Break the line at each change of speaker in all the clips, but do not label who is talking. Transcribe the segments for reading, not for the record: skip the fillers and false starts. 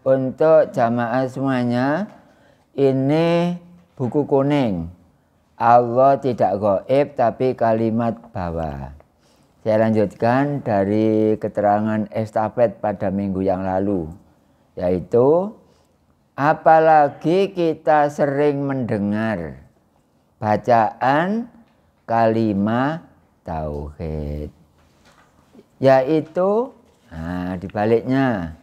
Untuk jamaah semuanya, ini buku kuning. Allah tidak gaib tapi kalimat bawah. Saya lanjutkan dari keterangan estafet pada minggu yang lalu, yaitu apalagi kita sering mendengar bacaan kalimat tauhid, yaitu dibaliknya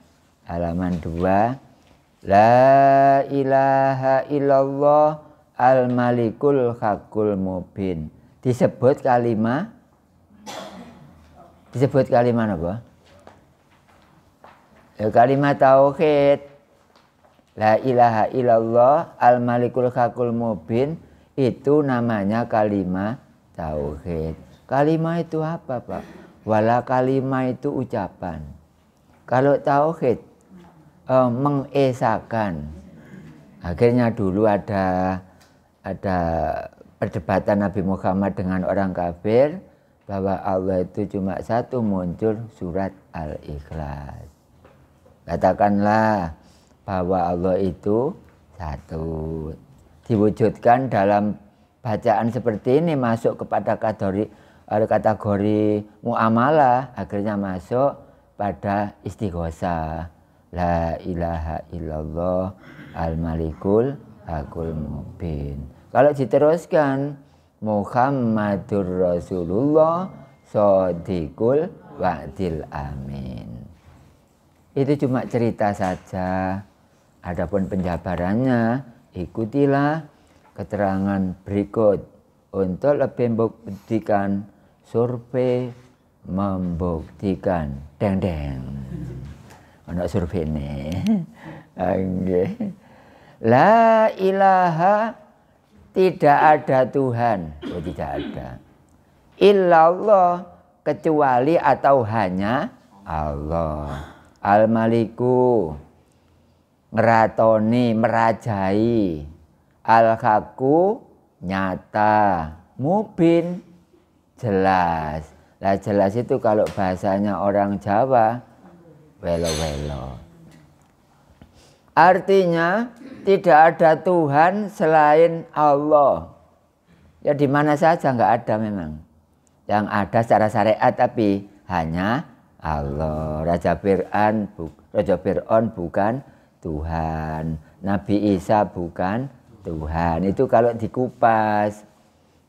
halaman 2, la ilaha illallah al-malikul hakul mubin. Disebut kalimat apa? Ya, kalimat tauhid. La ilaha illallah al-malikul hakul mubin, itu namanya kalimat tauhid. Kalimat itu apa, Pak? Wala kalimat itu ucapan. Kalau tauhid mengesakan. Akhirnya dulu ada perdebatan Nabi Muhammad dengan orang kafir bahwa Allah itu cuma satu, muncul surat Al-Ikhlas. Katakanlah bahwa Allah itu satu. Diwujudkan dalam bacaan seperti ini, masuk kepada kategori muamalah, akhirnya masuk pada istighosah. La ilaha illallah al-malikul hakul mubin. Kalau diteruskan, Muhammadur Rasulullah shodiqul wa'dil amin. Itu cuma cerita saja. Adapun penjabarannya, ikutilah keterangan berikut untuk lebih membuktikan. Survei membuktikan. Deng. Anak survei ini. La ilaha, tidak ada Tuhan. Tidak ada. Illallah, kecuali atau hanya Allah. Al-Maliku, ngeratoni, merajai. Al-Haku, nyata. Mubin, jelas. Lah jelas itu kalau bahasanya orang Jawa, welo-welo. Artinya tidak ada Tuhan selain Allah. Ya di mana saja nggak ada memang. Yang ada secara syariat tapi hanya Allah. Raja Fir'aun bukan Tuhan. Nabi Isa bukan Tuhan. Itu kalau dikupas.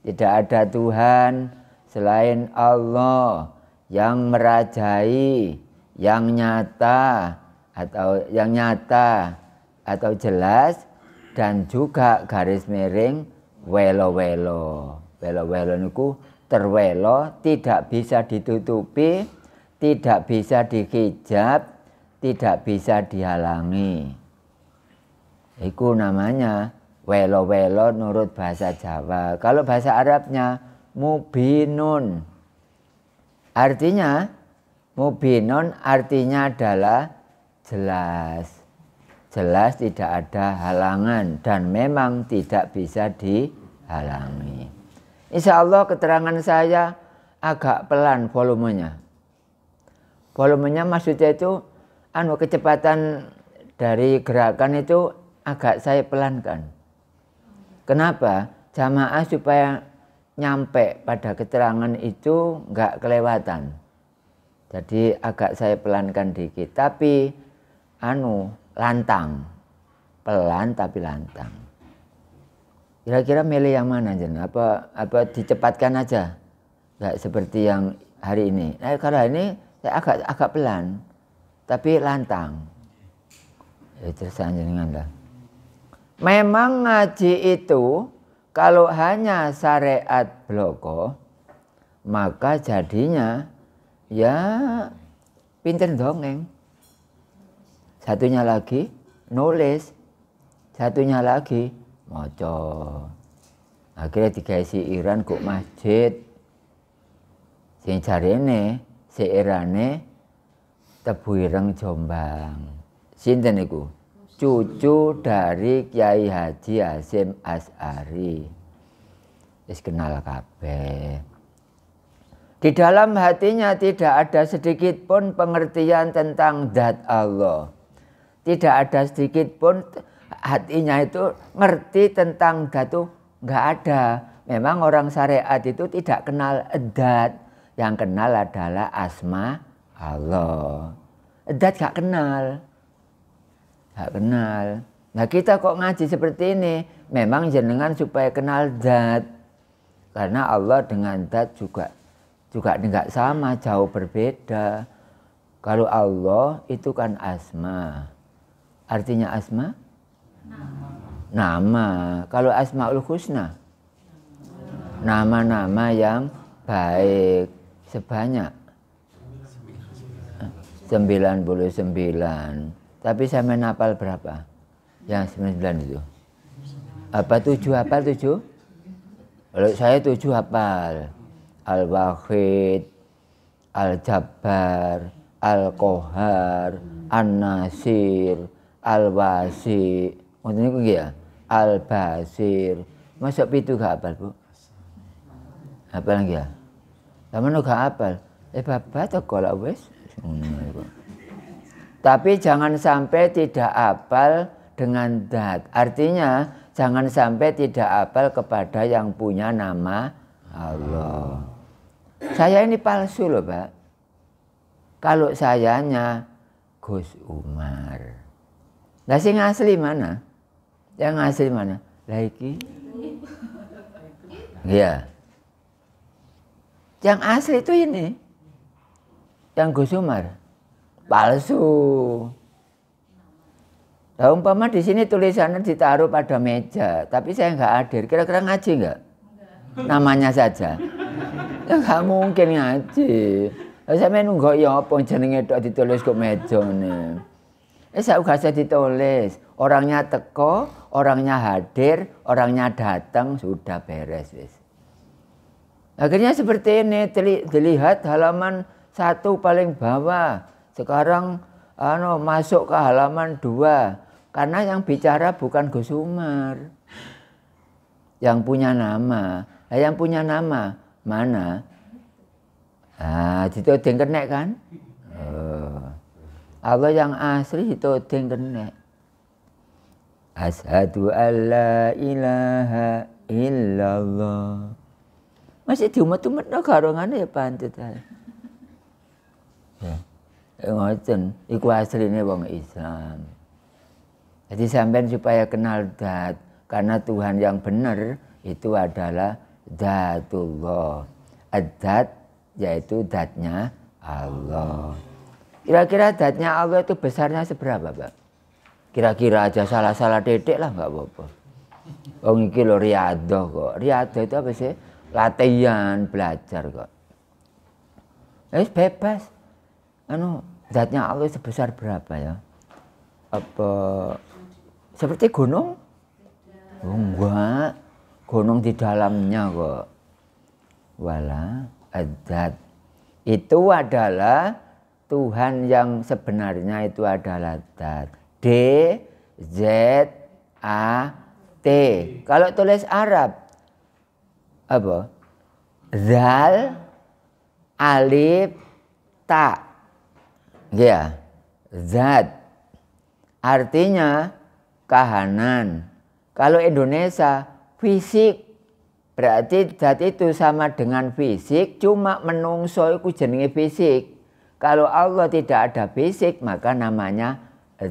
Tidak ada Tuhan selain Allah yang merajai, yang nyata atau jelas, dan juga garis miring welo-welo. Welo-welo niku terwelo, tidak bisa ditutupi, tidak bisa dihijab, tidak bisa dihalangi. Iku namanya welo-welo nurut bahasa Jawa. Kalau bahasa Arabnya mubinun. Artinya mubinun artinya adalah jelas. Jelas, tidak ada halangan dan memang tidak bisa dihalangi. Insya Allah keterangan saya agak pelan volumenya. Volumenya maksudnya itu kecepatan dari gerakan itu agak saya pelankan. Kenapa? Jamaah supaya nyampe pada keterangan itu nggak kelewatan. Jadi agak saya pelankan dikit, tapi lantang, pelan tapi lantang. Kira-kira milih yang mana Jen? Apa dicepatkan aja? Nggak seperti yang hari ini. Nah, kalau ini saya agak pelan, tapi lantang. Terus jenengan lah. Memang ngaji itu kalau hanya syariat bloko, maka jadinya ya pinter dongeng. Satunya lagi nulis, satunya lagi moco. Akhirnya dikasih Iran kok masjid. Sing jarene seirane Tebu Ireng Jombang. Sinten niku? Cucu dari Kiai Haji Hasyim Asy'ari. Wis kenal kabeh. Di dalam hatinya tidak ada sedikit pun pengertian tentang zat Allah. Tidak ada sedikit pun hatinya itu ngerti tentang dat itu nggak ada. Memang orang syariat itu tidak kenal dat. Yang kenal adalah asma Allah. Dat gak kenal. Gak kenal. Nah kita kok ngaji seperti ini. Memang jenengan supaya kenal dat. Karena Allah dengan dat juga tidak sama, jauh berbeda. Kalau Allah itu kan asma. Artinya asma? Nama. Kalau asmaul husna? Nama-nama yang baik. Sebanyak 99. Tapi saya menapal berapa? Yang 99 itu. Apa 7 hafal 7? Kalau saya 7 hafal. Al-Wahid, Al-Jabbar, Al-Qahar, An-Nasir, Al-Wasi. Maksudnya itu ya? Al-Basir. Masuk itu gak hafal, Bu? Hafal lagi ya? Sama gak hafal. Bapak toko lah wes. Tapi jangan sampai tidak hafal dengan dat. Artinya jangan sampai tidak hafal kepada yang punya nama Allah. Saya ini palsu loh, Pak. Kalau sayanya Gus Umar. Lah sing asli mana? Yang asli mana? Lah iki. Iya. Yang asli itu ini. Yang Gus Umar. Palsu. Nah, umpama di sini tulisannya ditaruh pada meja, tapi saya nggak hadir. Kira-kira ngaji nggak? Namanya saja. Ya nggak mungkin ngaji. Saya nunggu ya apa jenenge tok ditulis ke meja nih. Saya gak usah ditulis. Orangnya teko, orangnya hadir, orangnya datang, sudah beres wis. Akhirnya seperti ini, dilihat halaman 1 paling bawah. Sekarang masuk ke halaman 2. Karena yang bicara bukan Gus Umar. Yang punya nama. Nah, yang punya nama mana? Ditodeng kena kan? Allah yang asli ditodeng kena. Asyhadu alla ilaha illallah. Masih diumet-umet garongane ya pantet ae. Ya. Ngoten, iku asline wong Islam. Jadi sampean supaya kenal dat, karena Tuhan yang benar itu adalah Dzatullah. Ad-Dzat yaitu datnya Allah. Kira-kira datnya Allah itu besarnya seberapa, Pak? Kira-kira aja salah-salah titik lah nggak apa-apa. Wong iki lho riyadhah kok. Riyadhah itu apa sih? Latihan, belajar kok. Bebas. Zatnya Allah sebesar berapa ya? Apa seperti gunung? Oh, enggak. Gunung di dalamnya kok. Wala adzat. Itu adalah Tuhan yang sebenarnya itu adalah Dzat. D Z A T. Kalau tulis Arab apa? Zal alif ta. Ya, zat. Artinya kahanan. Kalau Indonesia fisik, berarti zat itu sama dengan fisik, cuma menungso iku jenenge fisik. Kalau Allah tidak ada fisik, maka namanya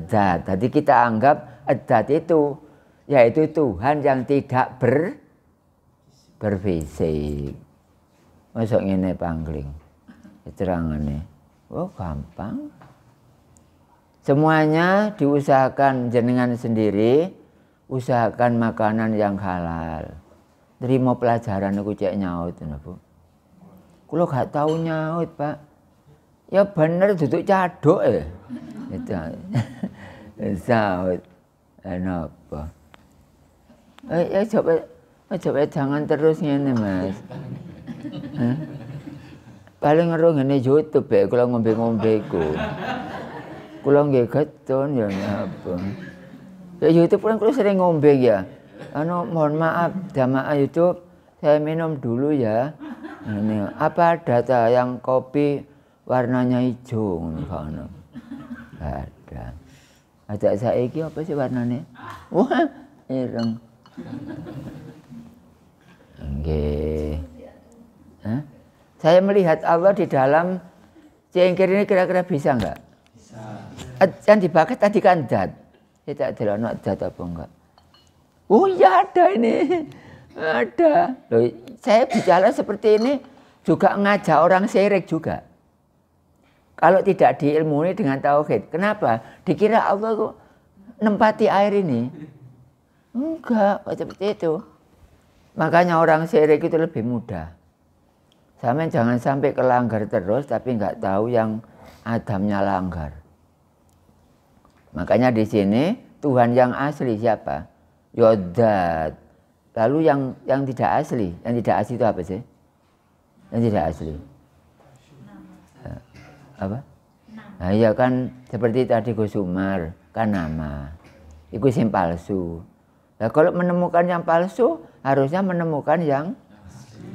zat. Jadi kita anggap zat itu yaitu Tuhan yang tidak berfisik. Masuk ngene pangling. Keterangannya. Oh gampang. Semuanya diusahakan jenengan sendiri, usahakan makanan yang halal. Terima pelajaran aku cek nyaut, Bu. Kulo gak tahu nyaut, Pak. Ya bener duduk caduk ya. Itu. Nyaut. Kenapa? Ya coba jangan terus ngene, Mas. Paling ngeruh ngene YouTube ya, kula ngombe-ngombe ku. Kula nggih getun ya napa. Ya YouTube kan kula sering ngombe ya. Mohon maaf jamaah YouTube, saya minum dulu ya. Ini apa data yang kopi warnanya hijau ngono. Ada. Ada saiki apa sih warnanya? Wah, ireng. Nggih. Saya melihat Allah di dalam cengkir ini kira-kira bisa enggak? Bisa. Yang dibakar tadi kan zat. Tidak ada zat apa enggak? Oh iya ada ini. Ada. Loh, saya bicara seperti ini juga ngajak orang syirik juga. Kalau tidak diilmui dengan tauhid. Kenapa? Dikira Allah kok nempati air ini. Enggak, seperti itu. Makanya orang syirik itu lebih mudah. Sama jangan sampai kelanggar terus tapi nggak tahu yang Adamnya langgar. Makanya di sini Tuhan yang asli siapa? Yodat. Lalu yang tidak asli itu apa sih? Yang tidak asli. Apa? Nah iya kan seperti tadi Gusumar kan nama. Itu yang palsu. Nah kalau menemukan yang palsu harusnya menemukan yang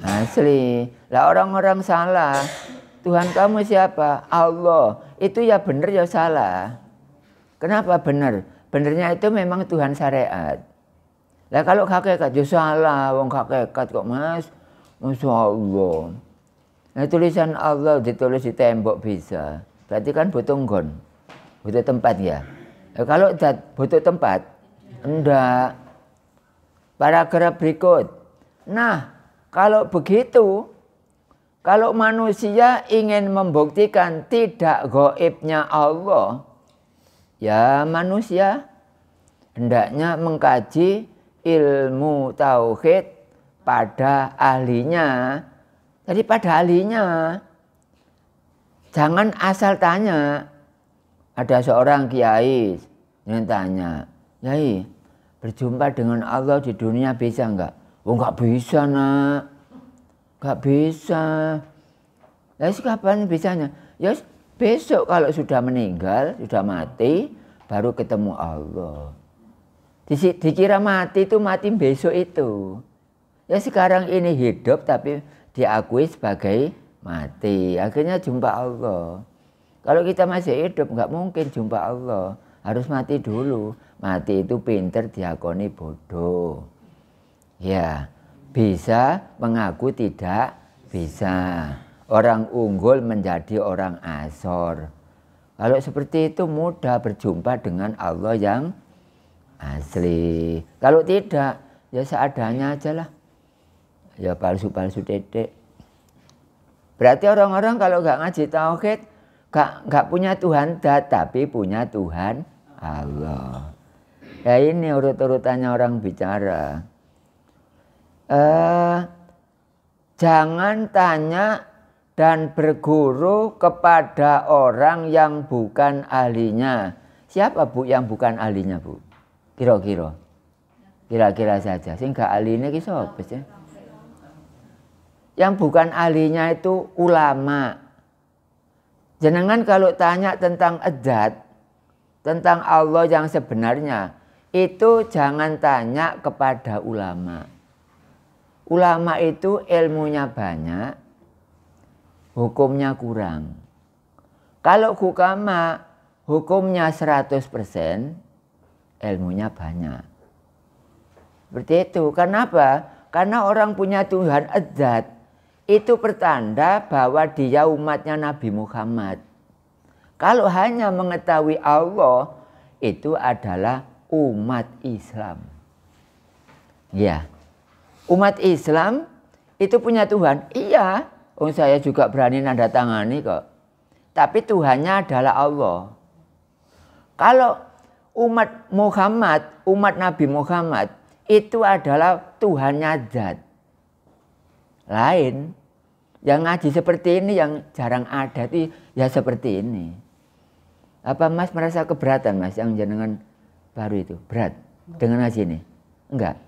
asli. Lah orang-orang salah. Tuhan kamu siapa? Allah. Itu ya benar ya salah. Kenapa benar? Benernya itu memang Tuhan syariat. Lah kalau hakikat ya salah. Wong hakikat kok Mas? Masya Allah. Nah tulisan Allah ditulis di tembok bisa. Berarti kan butuh nggon. Butuh tempat ya. Nah, kalau butuh tempat. Enggak. Paragraf berikut. Nah kalau begitu, kalau manusia ingin membuktikan tidak gaibnya Allah, ya manusia hendaknya mengkaji ilmu tauhid pada ahlinya. Jadi pada ahlinya, jangan asal tanya. Ada seorang kiai yang tanya, Yai, berjumpa dengan Allah di dunia bisa enggak? Oh nggak bisa nak, nggak bisa. Nah kapan bisanya? Ya besok kalau sudah meninggal, sudah mati, baru ketemu Allah. Dikira mati itu mati besok itu. Ya sekarang ini hidup tapi diakui sebagai mati. Akhirnya jumpa Allah. Kalau kita masih hidup nggak mungkin jumpa Allah. Harus mati dulu. Mati itu pinter diakoni bodoh. Ya, bisa mengaku tidak bisa. Orang unggul menjadi orang asor. Kalau seperti itu mudah berjumpa dengan Allah yang asli. Kalau tidak, ya seadanya aja lah. Ya palsu-palsu dedek. Berarti orang-orang kalau nggak ngaji tauhid, nggak punya Tuhan tapi punya Tuhan Allah. Ya ini urut-urutannya orang bicara. Jangan tanya dan berguru kepada orang yang bukan ahlinya. Siapa Bu yang bukan ahlinya Bu? Kira-kira saja. Sehingga ahlinya ki sapa sih? Yang bukan ahlinya itu ulama. Jenengan kalau tanya tentang adzat, tentang Allah yang sebenarnya, itu jangan tanya kepada ulama. Ulama itu ilmunya banyak, hukumnya kurang. Kalau hukama hukumnya 100%, ilmunya banyak. Seperti itu. Kenapa? Karena orang punya Tuhan adzat itu pertanda bahwa dia umatnya Nabi Muhammad. Kalau hanya mengetahui Allah, itu adalah umat Islam. Ya. Umat Islam itu punya Tuhan. Iya, saya juga berani nanda tangani kok. Tapi Tuhannya adalah Allah. Kalau umat Muhammad, umat Nabi Muhammad, itu adalah Tuhannya zat. Lain. Yang ngaji seperti ini yang jarang ada itu ya seperti ini. Apa Mas merasa keberatan Mas yang jenengan baru itu? Berat dengan ngaji ini? Enggak?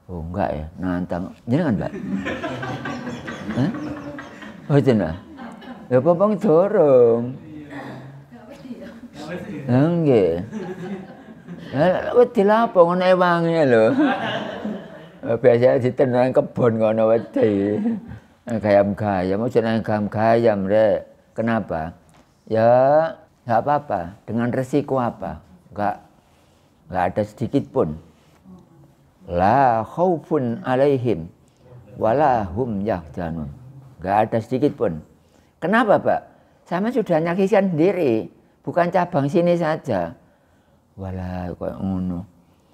Oh enggak ya, nantang. Jenengan Mbak? Hah? Oh jenengan? Ya popong dorong. Enggak. Ya wedi lapo ngono ewange lho. Biasanya ditenang kebon ngono wedi. Gayam-gayam, jangan gayam-gayam rek. Kenapa? Ya enggak apa-apa. Dengan resiko apa? nggak ada sedikit pun. La khaufun alaihim wala hum yahzanun. Nggak ada sedikit pun. Kenapa, Pak? Sama sudah nyaksikan sendiri, bukan cabang sini saja. Wala kok ngono.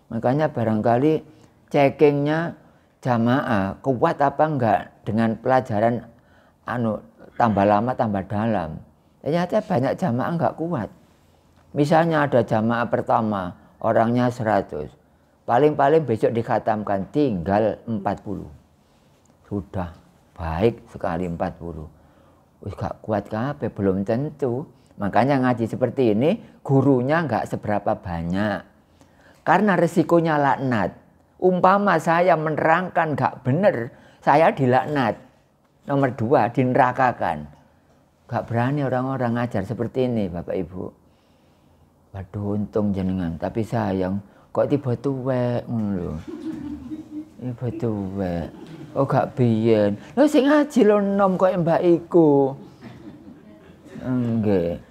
Makanya barangkali checkingnya jamaah kuat apa enggak dengan pelajaran tambah lama tambah dalam. Ternyata banyak jamaah enggak kuat. Misalnya ada jamaah pertama orangnya 100. Paling-paling besok dikhatamkan tinggal 40. Sudah baik sekali 40. Wis gak kuat kabeh belum tentu. Makanya ngaji seperti ini gurunya enggak seberapa banyak. Karena resikonya laknat. Umpama saya menerangkan gak benar, saya dilaknat. Nomor 2, dinerakakan. Gak berani orang-orang ngajar seperti ini, Bapak Ibu. Waduh, untung jenengan, tapi sayang kok tiba tuwek ngono. Tiba tuwek. Oh gak biyen. Lho sing ngaji lho nom kok mbak iku. Nggih.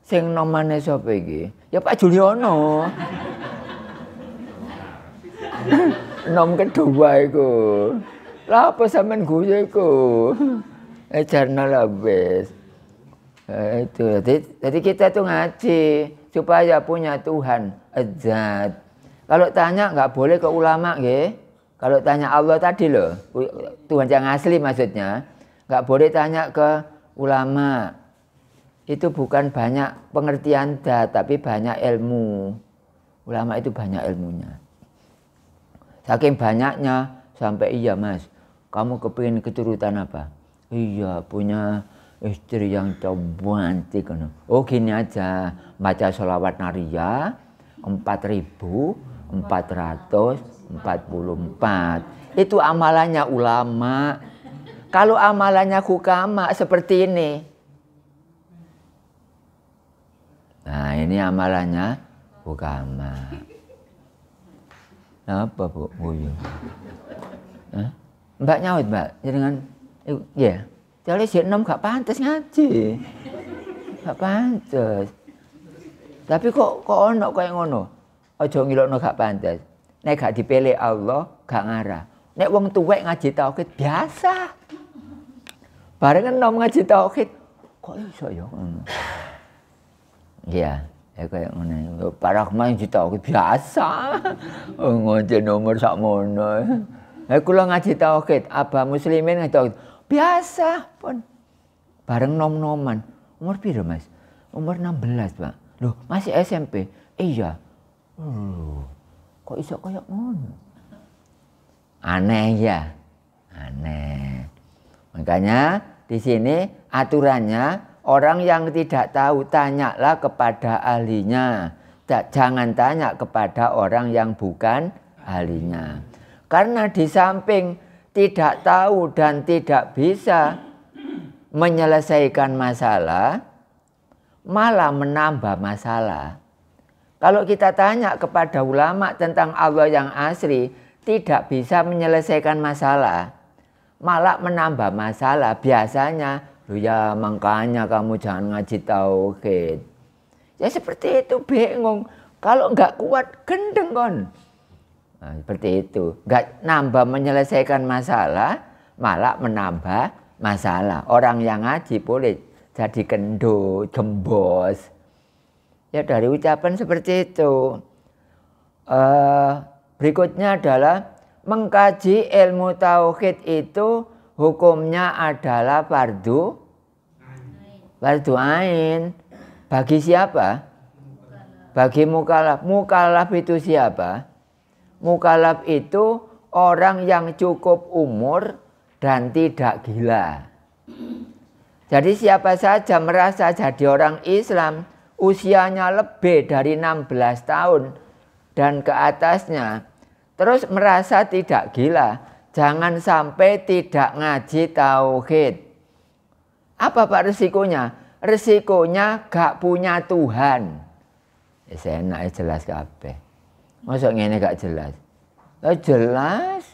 Sing nomane sapa iki? Ya Pak Juliono. Nom kedua iku. Lah apa sampean guyu iku? Jarno lah wis. Itu. Jadi kita tuh ngaji supaya punya Tuhan Adzat. Kalau tanya nggak boleh ke ulama nggih. Kalau tanya Allah tadi loh, Tuhan yang asli maksudnya, nggak boleh tanya ke ulama. Itu bukan banyak pengertian dat, tapi banyak ilmu. Ulama itu banyak ilmunya. Saking banyaknya sampai iya mas, kamu kepingin keturutan apa? Iya punya istri yang cantik. Oh gini aja, baca sholawat nariyah 4.444. Itu amalannya ulama. Kalau amalannya hukama seperti ini. Nah ini amalannya hukama. Apa Bu? Mbak nyaut Mbak, jangan ya. Jadi si Nom gak pantas ngaji. Gak pantas. Tapi kok ono kayak ngono. Aja ngilokno gak pantas. Nek gak dipilih Allah, gak ngarah. Nek wong tuwek ngaji tauhid biasa. Bareng Nom ngaji tauhid, kok iso ya ngono. Iya. Kayak ngono. Para kemarin tauhid biasa. Ngaji nomor sakmono. Kula ngaji tauhid, Abah Muslimin ngaji tauhid biasa pun. Bareng nom-noman. Umur piro Mas? Umur 16, Pak. Loh, masih SMP. Iya. Kok iso kayak ngono? Aneh ya. Aneh. Makanya di sini aturannya orang yang tidak tahu, tanyalah kepada ahlinya. Jangan tanya kepada orang yang bukan ahlinya. Karena di samping tidak tahu dan tidak bisa menyelesaikan masalah, malah menambah masalah. Kalau kita tanya kepada ulama tentang Allah yang asli, tidak bisa menyelesaikan masalah, malah menambah masalah. Biasanya, ya makanya kamu jangan ngaji tauhid. Ya seperti itu, bingung. Kalau nggak kuat, gendeng kon. Nah, seperti itu. Nggak nambah menyelesaikan masalah, malah menambah masalah. Orang yang ngaji boleh jadi gendut, gembos. Ya dari ucapan seperti itu. Berikutnya adalah mengkaji ilmu tauhid itu hukumnya adalah fardu ain. Bagi siapa? Bagi mukallaf. Mukallaf itu siapa? Mukallaf itu orang yang cukup umur dan tidak gila. Jadi siapa saja merasa jadi orang Islam, usianya lebih dari 16 tahun dan ke atasnya, terus merasa tidak gila, jangan sampai tidak ngaji tauhid. Apa Pak resikonya? Resikonya gak punya Tuhan. Ya enak jelas kabeh. Masa ngene gak jelas? Jelas.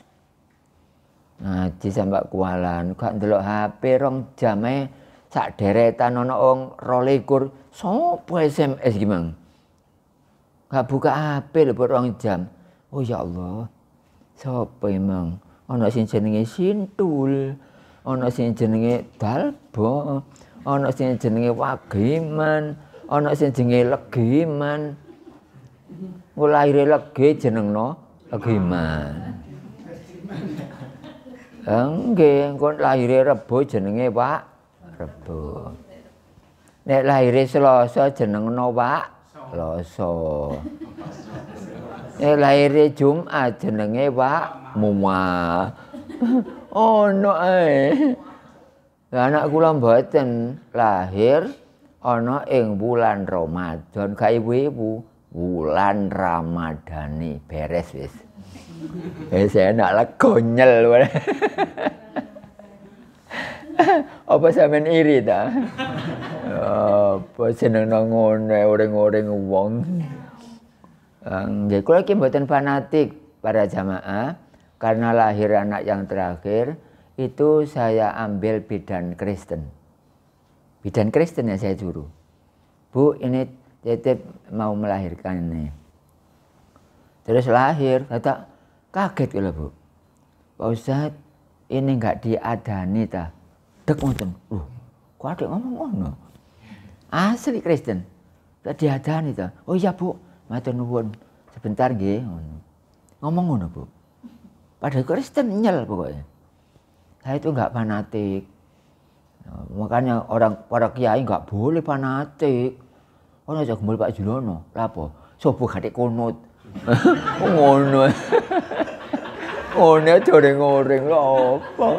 Ngaji sampai kualan, gak ndelok HP rong jame sak deretan ana wong 22 sopo SMS gimana? Gak buka HP lho 2 jam. Oh ya Allah. Sopo emang? Ana sing jenenge Sintul, ana sing jenenge Dalbo, ana sing jenenge Wagiman, ana sing jenenge Legiman. Lahir Legi jenengno Legiman. Nggih, engko lahir Rebo jenenge Pak Rebo. Nek lahir Selasa jenengno Pak Loso. Lahir Jumat jenenge Pak Muwa. Ono ae. Anak kula mboten lahir ana ing wulan Ramadan, gak ibu-ibu. Wulan Ramadhani beres wis. Saya enak lah konyol. Apa sampean iri ta? Apa seneng ngono orang-orang wong. Jadi kalau kita buatan fanatik para jamaah, karena lahir anak yang terakhir, itu saya ambil bidan Kristen. Bidan Kristen yang saya suruh. Bu, ini Tetep mau melahirkan ini. Terus lahir, kata kaget kalau Bu. Pak Ustadz, ini enggak diadani ta. Dek ngoten. Kok ada ngomong ngono? Asli Kristen. Tak diadani ta. Oh iya Bu, matur nuwun. Sebentar nggih ngono. Ngomong ngono Bu. Padahal Kristen nyel pokoknya. Saya itu enggak fanatik. Makanya para kiai enggak boleh fanatik. Ono aja gembul Pak Julono, lha apa? Sopo gatik kunut. Ngono. Ngono goreng-goreng lho apa?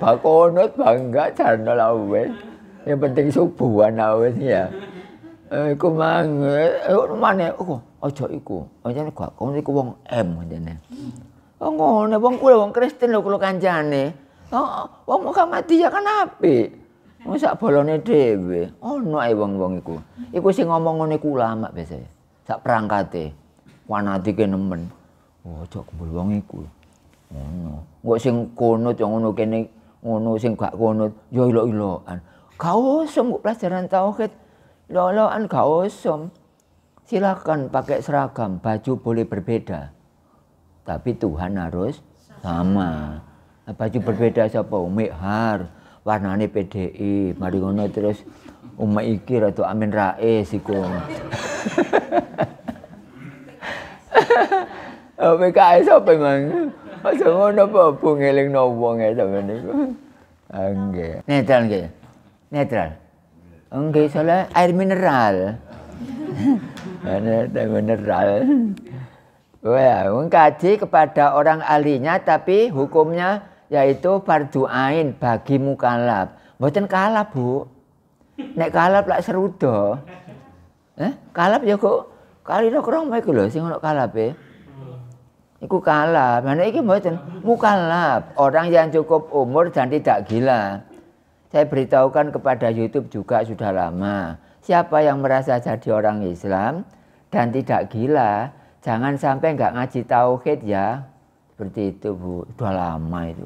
Pak kunut bangga jarno lah wis. Yang penting subuhan lah wis ya. Iku mang maneh aja iku. Aja gak kon iku wong M ngene. Ngono wong kula wong Kristen lho kula kancane. Wong Muhammadiyah kan apik. Wong sak bolone dhewe, ono ae wong-wong iku. Iku sing ngomong ngene ku ulama biasa. Sak perangkate. Fanatike nemen. Oh, aja kumpul wong iku. Ngono. Engko sing kunut yo ngono kene, ngono sing gak kunut yo ilo-iloan. Gak usum pelajaran tauhid. Ilo-iloan gak usum. Silakan pakai seragam, baju boleh berbeda. Tapi Tuhan harus sama. Baju berbeda sapa? Umihar. Warnane PDI, mari ngono terus umat iki rada Amin Rais iku. PKS apa mang? Aja ngono apa Bu ngelingno wong e sampeyan niku. Nggih. Netral nggih. Netral. Nggih soalnya air mineral. Air mineral. Wah, mengkaji kepada orang ahlinya tapi hukumnya yaitu fardu ain bagi mukallaf. Mboten kalap, Bu. Nek kalap lak serudo. Kalap ya kok kalira krong iku lho sing ono kalape. Iku kalap. Mana iki mboten mukallaf, orang yang cukup umur dan tidak gila. Saya beritahukan kepada YouTube juga sudah lama. Siapa yang merasa jadi orang Islam dan tidak gila, jangan sampai enggak ngaji tauhid ya. Seperti itu Bu, sudah lama itu.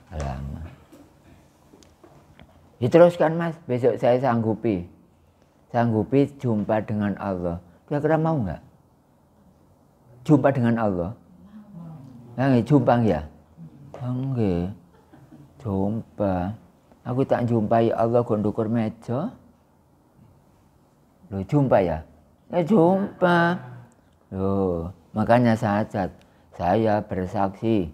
Lama. Diteruskan Mas, besok saya sanggupi jumpa dengan Allah. Kira-kira mau nggak? Jumpa dengan Allah? Nggak, jumpa ya? Enggak, jumpa. Aku tak jumpai Allah gondukur meja. Loh, jumpa ya? Ya jumpa. Loh, makanya saya bersaksi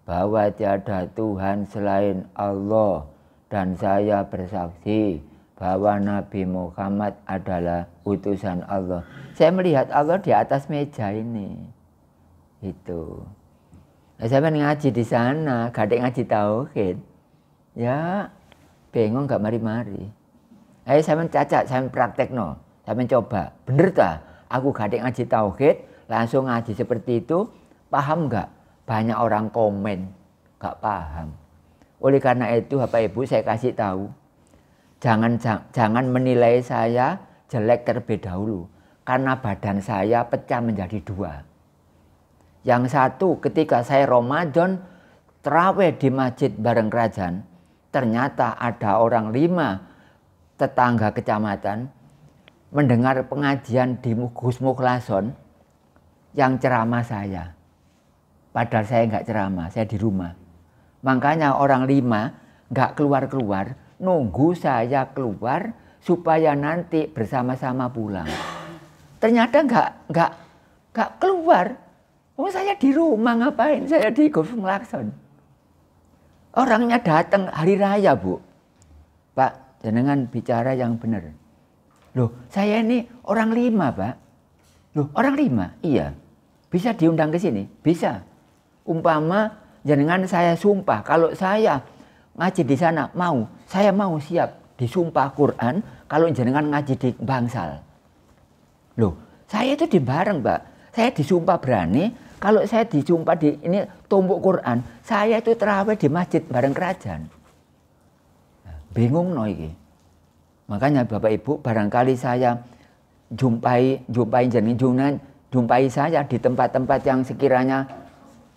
bahwa tiada Tuhan selain Allah dan saya bersaksi bahwa Nabi Muhammad adalah utusan Allah. Saya melihat Allah di atas meja ini. Itu. Nah, saya ngaji di sana, gak ada ngaji tauhid. Ya, bingung gak mari-mari. Ayo saya cacat, saya praktekno, saya mencoba. Bener tak? Aku gak ada ngaji tauhid, langsung ngaji seperti itu. Paham nggak? Banyak orang komen, nggak paham. Oleh karena itu, Bapak Ibu, saya kasih tahu, jangan menilai saya jelek terlebih dahulu, karena badan saya pecah menjadi 2. Yang satu, ketika saya Ramadan terawih di masjid bareng kerajaan, ternyata ada orang 5 tetangga kecamatan mendengar pengajian di Gus Mukhlason yang ceramah saya. Padahal saya nggak ceramah, saya di rumah. Makanya orang 5 nggak keluar-keluar, nunggu saya keluar supaya nanti bersama-sama pulang. Ternyata nggak keluar. Oh, saya di rumah ngapain? Saya di Gus Mukhlason. Orangnya datang hari raya, Bu. Pak, jenengan bicara yang benar. Loh, saya ini orang 5, Pak. Loh, orang 5? Iya. Bisa diundang ke sini? Bisa. Umpama jenengan saya sumpah, kalau saya ngaji di sana saya mau siap disumpah Quran kalau jenengan ngaji di Bangsal. Loh, saya itu di bareng, Pak. Saya disumpah berani, kalau saya disumpah di ini tumbuk Quran, saya itu terawih di masjid bareng kerajaan. Bingung no iki. Makanya Bapak Ibu, barangkali saya jumpai jenengan, jumpai saya di tempat-tempat yang sekiranya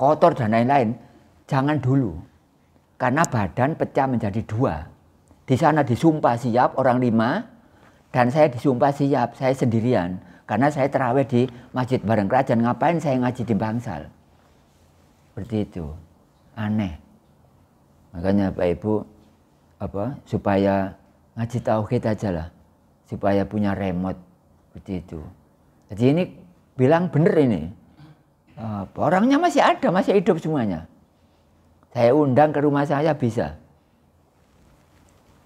kotor dan lain-lain, jangan dulu. Karena badan pecah menjadi 2. Di sana disumpah siap orang 5, dan saya disumpah siap, saya sendirian. Karena saya terawih di masjid bareng kerajaan, ngapain saya ngaji di Bangsal? Seperti itu. Aneh. Makanya Bapak Ibu, supaya ngaji tauhid aja lah. Supaya punya remote. Seperti itu. Jadi ini bilang bener ini. Orangnya masih ada, masih hidup semuanya. Saya undang ke rumah saya bisa.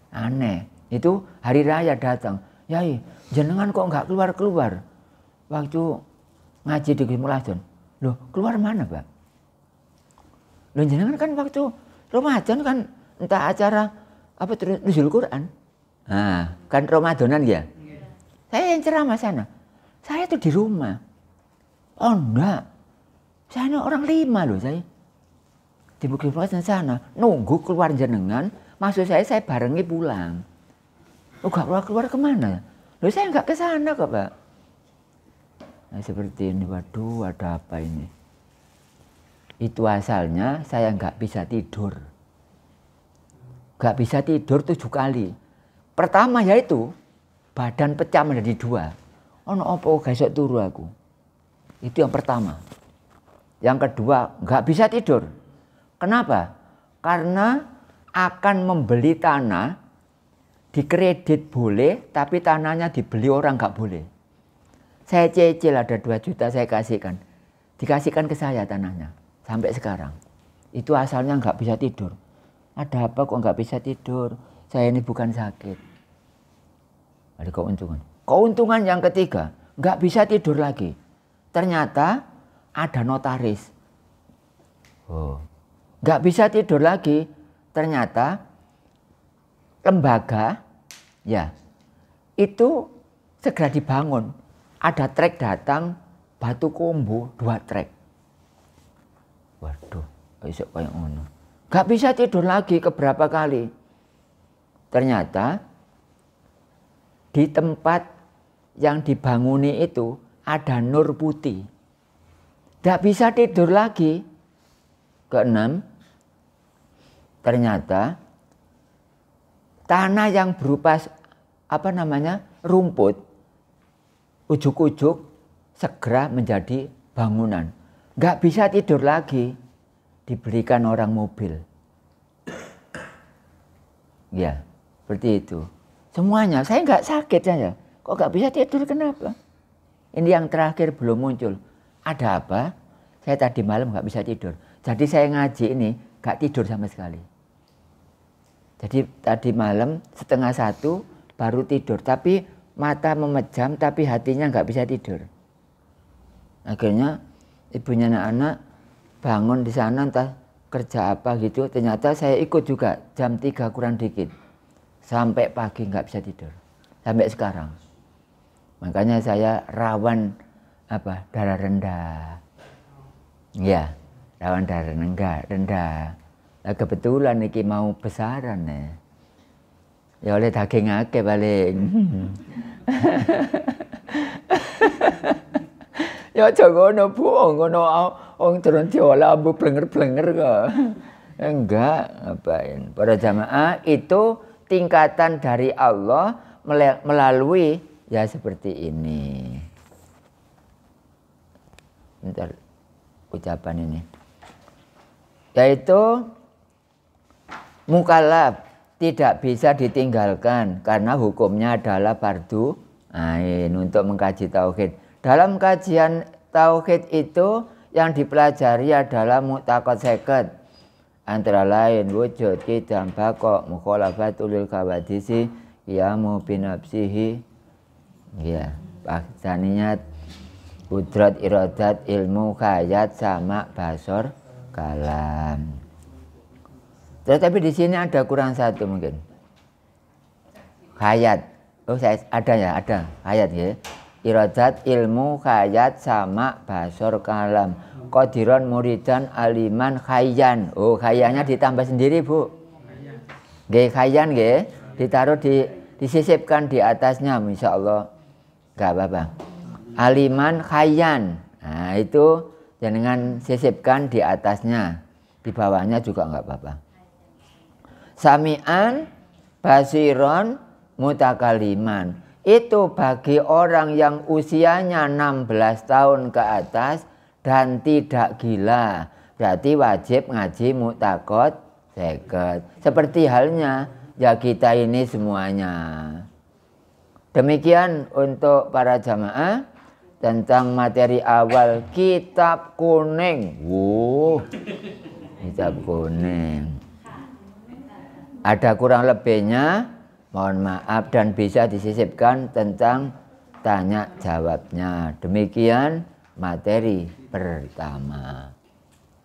Aneh. Itu hari raya datang. Yai, jenengan kok nggak keluar-keluar waktu ngaji di Gus Mukhlason? Loh, keluar mana, Pak? Loh, jenengan kan waktu Ramadan kan entah acara apa nuzul Quran. Nah, kan Ramadanan ya. Saya yang ceramah sana. Saya tuh di rumah. Oh enggak. Saya ini orang 5 loh saya. Di Gus Mukhlason sana nunggu keluar jenengan, maksud saya barengi pulang. Oh, gak keluar kemana? Loh, saya nggak ke sana kok, Pak. Nah, seperti ini, waduh, ada apa ini? Itu asalnya saya nggak bisa tidur. Nggak bisa tidur 7 kali. Pertama yaitu badan pecah menjadi 2. Ono opo gesok turu aku. Itu yang pertama. Yang kedua, nggak bisa tidur. Kenapa? Karena akan membeli tanah. Dikredit boleh, tapi tanahnya dibeli orang nggak boleh. Saya cicil ada 2 juta saya kasihkan. Dikasihkan ke saya tanahnya. Sampai sekarang. Itu asalnya nggak bisa tidur. Ada apa kok nggak bisa tidur? Saya ini bukan sakit. Ada keuntungan. Keuntungan yang ketiga, nggak bisa tidur lagi. Ternyata ada notaris. Oh, nggak bisa tidur lagi. Ternyata lembaga, ya, itu segera dibangun. Ada trek datang, batu kombo 2 trek. Waduh, besok kayak ngono. Gak bisa tidur lagi keberapa kali. Ternyata di tempat yang dibanguni itu ada nur putih. Gak bisa tidur lagi. Keenam, ternyata tanah yang berupa rumput, ujuk-ujuk segera menjadi bangunan. Gak bisa tidur lagi, diberikan orang mobil. Ya, seperti itu. Semuanya, saya nggak sakit saya. Kok gak bisa tidur, kenapa? Ini yang terakhir belum muncul. Ada apa? Saya tadi malam nggak bisa tidur. Jadi saya ngaji ini gak tidur sama sekali. Jadi tadi malam 12:30 baru tidur, tapi mata memejam, tapi hatinya nggak bisa tidur. Akhirnya ibunya anak-anak bangun di sana entah kerja apa gitu. Ternyata saya ikut juga jam 3 kurang dikit. Sampai pagi nggak bisa tidur. Sampai sekarang. Makanya saya rawan darah rendah. Ya, rawan darah rendah. Nah, kebetulan iki mau besaran nih. Ya oleh daging akeh paling. Ya aja ngono Bu, ngono wong turun diolah ambu blenger-blenger kok. Enggak, ngapain. Para jamaah itu tingkatan dari Allah melalui ya seperti ini. Bentar, ucapan ini. Yaitu mukallaf tidak bisa ditinggalkan karena hukumnya adalah fardu ain untuk mengkaji tauhid. Dalam kajian tauhid itu yang dipelajari adalah mu'taqad 50. Antara lain wujud, qidam, baqa, mukhalafatul lil qawadisi, qiyamu binafsihi, ya, saniyat, qudrat, iradat, ilmu, khayat, sama, basor, kalam. Tetapi di sini ada kurang satu mungkin. Khayat. Oh, ada ya, ada. Khayat ya. Iradat, ilmu, khayat, sama, basor, kalam. Qadiron, muridan, aliman, khayyan. Oh, khayyannya ditambah sendiri, Bu. Nggih, khayyan nggih. Ditaruh disisipkan di atasnya, insya Allah. Enggak apa-apa. Aliman, khayyan. Nah, itu jangan sisipkan di atasnya. Di bawahnya juga enggak apa-apa. Sami'an, basiron, mutakaliman. Itu bagi orang yang usianya 16 tahun ke atas dan tidak gila. Berarti wajib ngaji mu'taqad 50. Seperti halnya ya kita ini semuanya. Demikian untuk para jamaah tentang materi awal kitab kuning. Kitab kuning. Ada kurang lebihnya, mohon maaf, dan bisa disisipkan tentang tanya jawabnya. Demikian materi pertama.